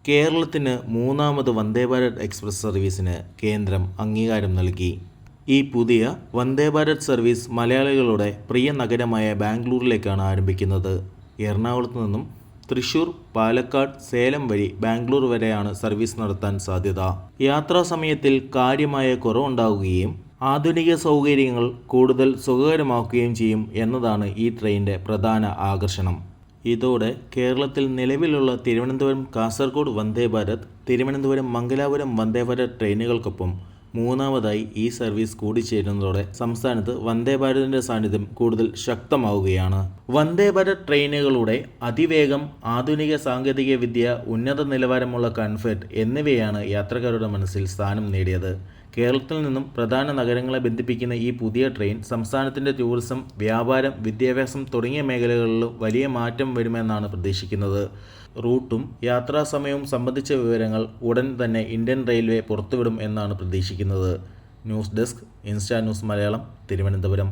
കേരളത്തിന് മൂന്നാമത് വന്ദേഭാരത് എക്സ്പ്രസ് സർവീസിന് കേന്ദ്രം അംഗീകാരം നൽകി. ഈ പുതിയ വന്ദേഭാരത് സർവീസ് മലയാളികളുടെ പ്രിയ നഗരമായ ബാംഗ്ലൂരിലേക്കാണ് ആരംഭിക്കുന്നത്. എറണാകുളത്ത് നിന്നും തൃശൂർ, പാലക്കാട്, സേലം വഴി ബാംഗ്ലൂർ വരെയാണ് സർവീസ് നടത്താൻ സാധ്യത. യാത്രാ സമയത്തിൽ കാര്യമായ കുറവുണ്ടാവുകയും ആധുനിക സൗകര്യങ്ങൾ കൂടുതൽ സുഖകരമാക്കുകയും ചെയ്യും എന്നതാണ് ഈ ട്രെയിനിൻ്റെ പ്രധാന ആകർഷണം. ഇതോടെ കേരളത്തിൽ നിലവിലുള്ള തിരുവനന്തപുരം കാസർഗോഡ് വന്ദേഭാരത്, തിരുവനന്തപുരം മംഗലാപുരം വന്ദേഭാരത് ട്രെയിനുകൾക്കൊപ്പം മൂന്നാമതായി ഈ സർവീസ് കൂടിച്ചേരുന്നതോടെ സംസ്ഥാനത്ത് വന്ദേഭാരതിൻ്റെ സാന്നിധ്യം കൂടുതൽ ശക്തമാവുകയാണ്. വന്ദേഭാരത് ട്രെയിനുകളുടെ അതിവേഗം, ആധുനിക സാങ്കേതിക വിദ്യ, ഉന്നത നിലവാരമുള്ള കംഫർട്ട് എന്നിവയാണ് യാത്രക്കാരുടെ മനസ്സിൽ സ്ഥാനം നേടിയത്. കേരളത്തിൽ നിന്നും പ്രധാന നഗരങ്ങളെ ബന്ധിപ്പിക്കുന്ന ഈ പുതിയ ട്രെയിൻ സംസ്ഥാനത്തിൻ്റെ ടൂറിസം, വ്യാപാരം, വിദ്യാഭ്യാസം തുടങ്ങിയ മേഖലകളിൽ വലിയ മാറ്റം വരുമെന്നാണ് പ്രതീക്ഷിക്കുന്നത്. റൂട്ടും യാത്രാ സമയവും സംബന്ധിച്ച വിവരങ്ങൾ ഉടൻ തന്നെ ഇന്ത്യൻ റെയിൽവേ പുറത്തുവിടും എന്നാണ് പ്രതീക്ഷിക്കുന്നത്. News desk, insta news Malayalam, Thiruvananthapuram.